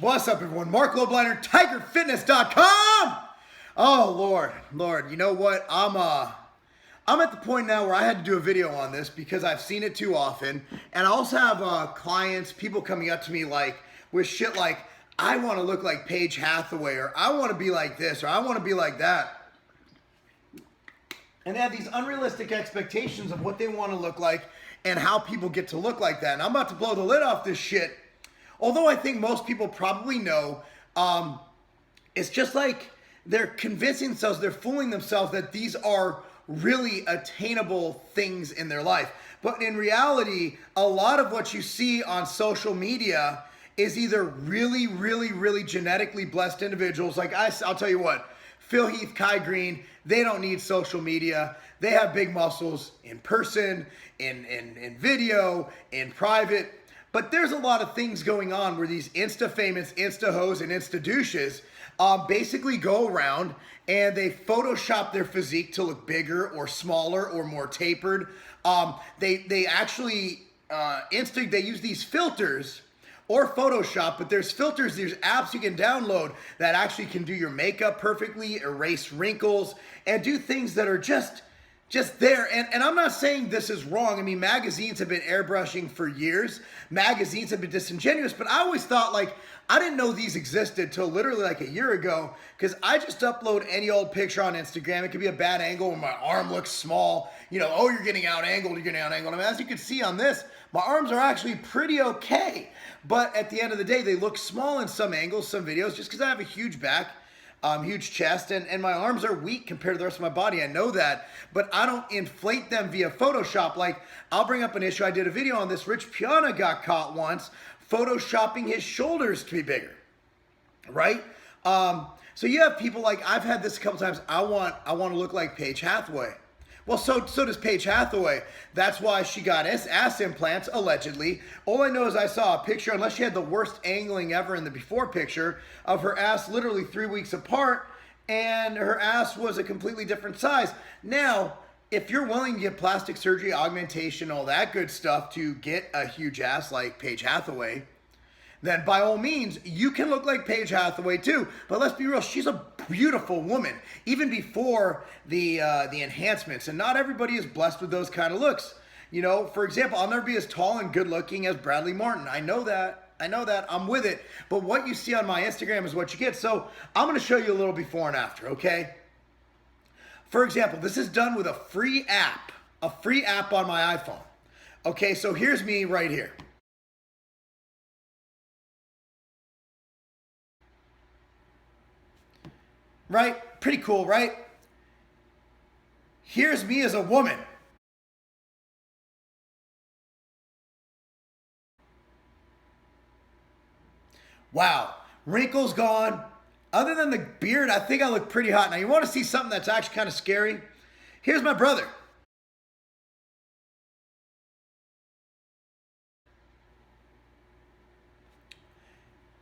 What's up, everyone? Marc Lobliner, TigerFitness.com. Oh, Lord, you know what? I'm at the point now where I had to do a video on this because I've seen it too often, and I also have clients, people coming up to me like with shit like, I want to look like Paige Hathaway, or I want to be like this, or I want to be like that. And they have these unrealistic expectations of what they want to look like and how people get to look like that. And I'm about to blow the lid off this shit. Although I think most people probably know, it's just like they're convincing themselves, they're fooling themselves that these are really attainable things in their life. But in reality, a lot of what you see on social media is either really genetically blessed individuals. Like I'll tell you what, Phil Heath, Kai Green, they don't need social media. They have big muscles in person, in video, in private. But there's a lot of things going on where these Insta famous, Insta hoes, and Insta douches basically go around and they Photoshop their physique to look bigger or smaller or more tapered. They actually they use these filters or Photoshop, but there's filters, there's apps you can download that actually can do your makeup perfectly, erase wrinkles, and do things that are just there. And I'm not saying this is wrong. I mean, magazines have been airbrushing for years. Magazines have been disingenuous, but I always thought, like, I didn't know these existed till literally like a year ago, because I just upload any old picture on Instagram. It could be a bad angle where my arm looks small. You know, oh, you're getting out angled, you're getting out angled. I mean, as you can see on this, my arms are actually pretty okay. But at the end of the day, they look small in some angles, some videos, just because I have a huge back. Huge chest, and my arms are weak compared to the rest of my body. I know that, but I don't inflate them via Photoshop. Like, I'll bring up an issue. I did a video on this. Rich Piana got caught once Photoshopping his shoulders to be bigger, right? So you have people like, I've had this a couple times. I want to look like Paige Hathaway. Well, so does Paige Hathaway. That's why she got ass implants, allegedly. All I know is I saw a picture, unless she had the worst angling ever in the before picture, of her ass literally 3 weeks apart, and her ass was a completely different size. Now, if you're willing to get plastic surgery, augmentation, all that good stuff to get a huge ass like Paige Hathaway, then by all means, you can look like Paige Hathaway too. But let's be real, she's a beautiful woman, even before the enhancements. And not everybody is blessed with those kind of looks. You know, for example, I'll never be as tall and good looking as Bradley Martin. I know that. I'm with it. But what you see on my Instagram is what you get. So I'm going to show you a little before and after, okay? For example, this is done with a free app on my iPhone. Okay, so here's me right here. Right? Pretty cool, right? Here's me as a woman. Wow. Wrinkles gone. Other than the beard, I think I look pretty hot. Now, you want to see something that's actually kind of scary? Here's my brother.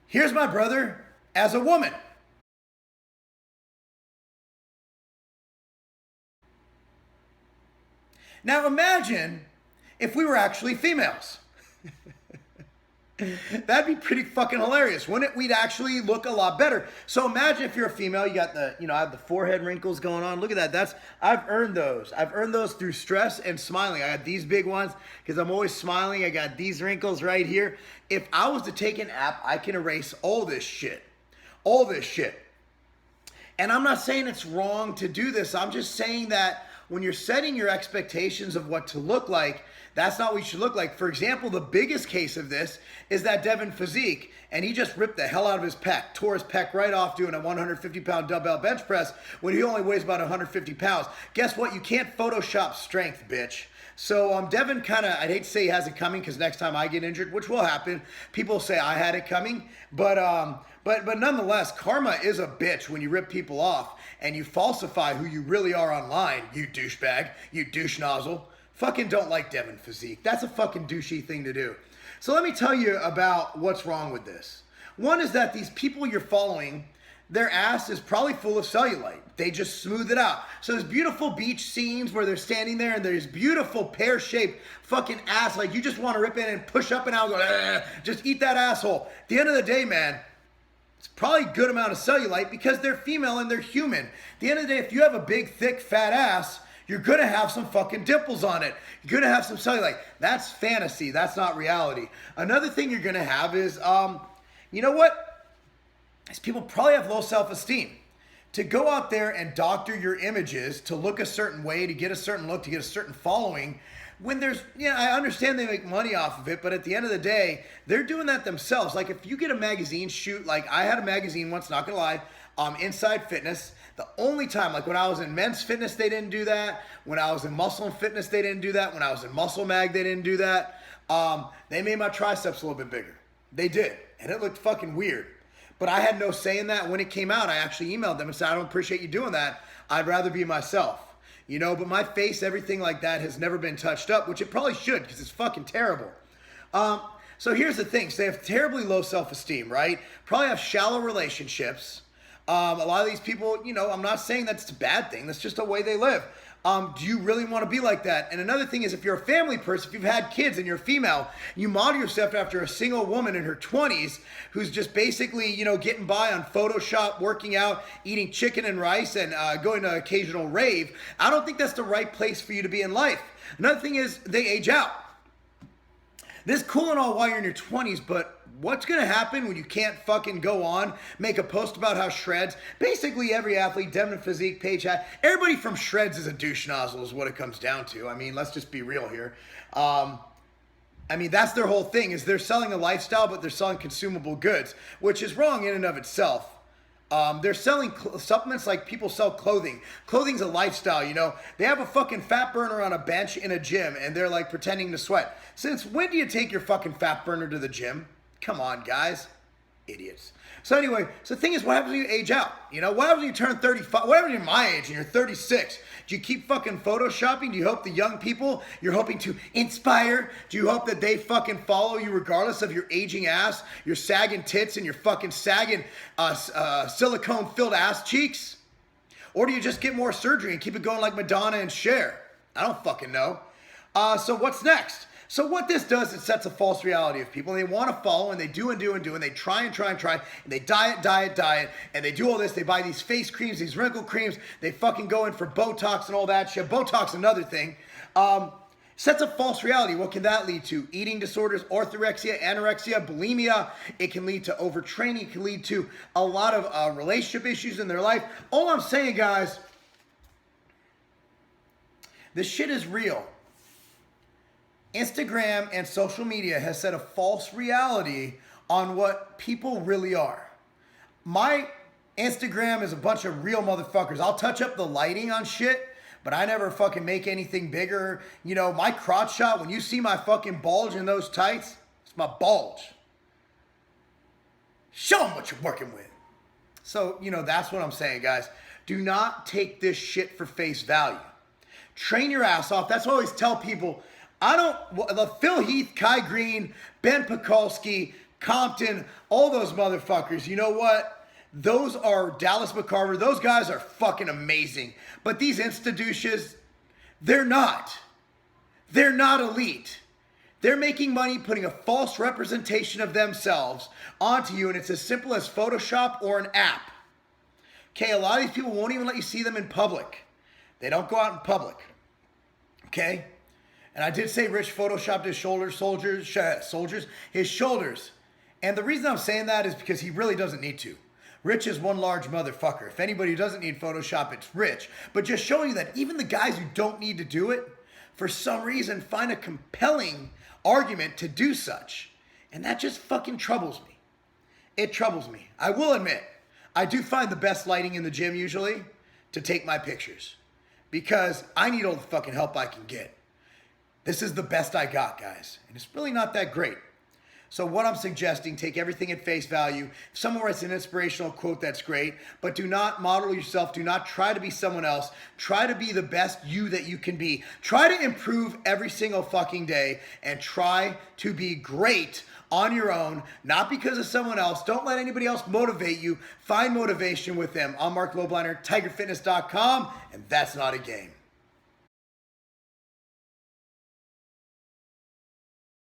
Here's my brother as a woman. Now imagine if we were actually females. That'd be pretty fucking hilarious, wouldn't it? We'd actually look a lot better. So imagine if you're a female, you got the, I have the forehead wrinkles going on. Look at that. I've earned those. I've earned those through stress and smiling. I got these big ones because I'm always smiling. I got these wrinkles right here. If I was to take an app, I can erase all this shit. All this shit. And I'm not saying it's wrong to do this. I'm just saying that when you're setting your expectations of what to look like, that's not what you should look like. For example, the biggest case of this is that Devin physique, and he just ripped the hell out of his pec, tore his pec right off doing a 150-pound dumbbell bench press when he only weighs about 150 pounds. Guess what? You can't Photoshop strength, bitch. So Devin kind of, I'd hate to say he has it coming because next time I get injured, which will happen, people say I had it coming, but nonetheless, karma is a bitch when you rip people off and you falsify who you really are online, you douchebag, you douche nozzle. Fucking don't like Devin physique. That's a fucking douchey thing to do. So let me tell you about what's wrong with this. One is that these people you're following, their ass is probably full of cellulite. They just smooth it out. So there's beautiful beach scenes where they're standing there and there's beautiful pear-shaped fucking ass. Like you just want to rip in and push up and out and go, just eat that asshole. At the end of the day, man, It's probably a good amount of cellulite because they're female and they're human. At the end of the day, if you have a big, thick, fat ass, you're gonna have some fucking dimples on it. You're gonna have some cellulite. That's fantasy. That's not reality. Another thing you're gonna have is, you know what? Is people probably have low self-esteem. To go out there and doctor your images to look a certain way, to get a certain look, to get a certain following, when there's, I understand they make money off of it, but at the end of the day, they're doing that themselves. Like if you get a magazine shoot, like I had a magazine once, not gonna lie, Inside Fitness. The only time, like when I was in Men's Fitness, they didn't do that. When I was in Muscle and Fitness, they didn't do that. When I was in Muscle Mag, they didn't do that. They made my triceps a little bit bigger. They did, and it looked fucking weird. But I had no say in that. When it came out, I actually emailed them and said, I don't appreciate you doing that. I'd rather be myself. You know, but my face, everything like that has never been touched up, which it probably should because it's fucking terrible. So here's the thing. So they have terribly low self-esteem, right? Probably have shallow relationships. A lot of these people, you know, I'm not saying that's a bad thing. That's just the way they live. Do you really want to be like that? And another thing is if you're a family person, if you've had kids and you're female, you model yourself after a single woman in her 20s who's just basically, you know, getting by on Photoshop, working out, eating chicken and rice, and going to occasional rave. I don't think that's the right place for you to be in life. Another thing is they age out. This is cool and all while you're in your 20s, but what's going to happen when you can't fucking go on, make a post about how Shreds, basically every athlete, Devin Physique, Paige hat, everybody from Shreds is a douche nozzle is what it comes down to. I mean, let's just be real here. I mean, that's their whole thing is they're selling a lifestyle, but they're selling consumable goods, which is wrong in and of itself. They're selling supplements like people sell clothing. Clothing's a lifestyle, you know. They have a fucking fat burner on a bench in a gym, and they're like pretending to sweat. Since when do you take your fucking fat burner to the gym? Come on, guys. Idiots. So anyway, so the thing is, what happens when you age out? You know, what happens when you turn 35? What happens when you're my age and you're 36? Do you keep fucking photoshopping? Do you hope the young people you're hoping to inspire? Do you hope that they fucking follow you regardless of your aging ass, your sagging tits, and your fucking sagging silicone-filled ass cheeks? Or do you just get more surgery and keep it going like Madonna and Cher? I don't fucking know. So what's next? So what this does, it sets a false reality of people. And they want to follow, and they do and do and do, and they try and try and try, and they diet, and they do all this. They buy these face creams, these wrinkle creams. They fucking go in for Botox and all that shit. Botox, another thing. Sets a false reality. What can that lead to? Eating disorders, orthorexia, anorexia, bulimia. It can lead to overtraining. It can lead to a lot of relationship issues in their life. All I'm saying, guys, this shit is real. Instagram and social media has set a false reality on what people really are. My Instagram is a bunch of real motherfuckers. I'll touch up the lighting on shit, but I never fucking make anything bigger. You know, my crotch shot, when you see my fucking bulge in those tights, it's my bulge. Show them what you're working with. So, you know, that's what I'm saying, guys. Do not take this shit for face value. Train your ass off. That's what I always tell people. Phil Heath, Kai Green, Ben Pekulski, Compton, all those motherfuckers, you know what? Those are Dallas McCarver. Those guys are fucking amazing. But these Insta-douches, they're not. They're not elite. They're making money putting a false representation of themselves onto you, and it's as simple as Photoshop or an app. Okay, a lot of these people won't even let you see them in public. They don't go out in public. Okay? And I did say Rich photoshopped his his shoulders. And the reason I'm saying that is because he really doesn't need to. Rich is one large motherfucker. If anybody who doesn't need Photoshop, it's Rich. But just showing you that even the guys who don't need to do it, for some reason, find a compelling argument to do such. And that just fucking troubles me. It troubles me. I will admit, I do find the best lighting in the gym usually to take my pictures. Because I need all the fucking help I can get. This is the best I got, guys. And it's really not that great. So what I'm suggesting, take everything at face value. If someone writes an inspirational quote, that's great. But do not model yourself. Do not try to be someone else. Try to be the best you that you can be. Try to improve every single fucking day. And try to be great on your own, not because of someone else. Don't let anybody else motivate you. Find motivation with them. I'm Marc Lobliner, tigerfitness.com, and that's not a game.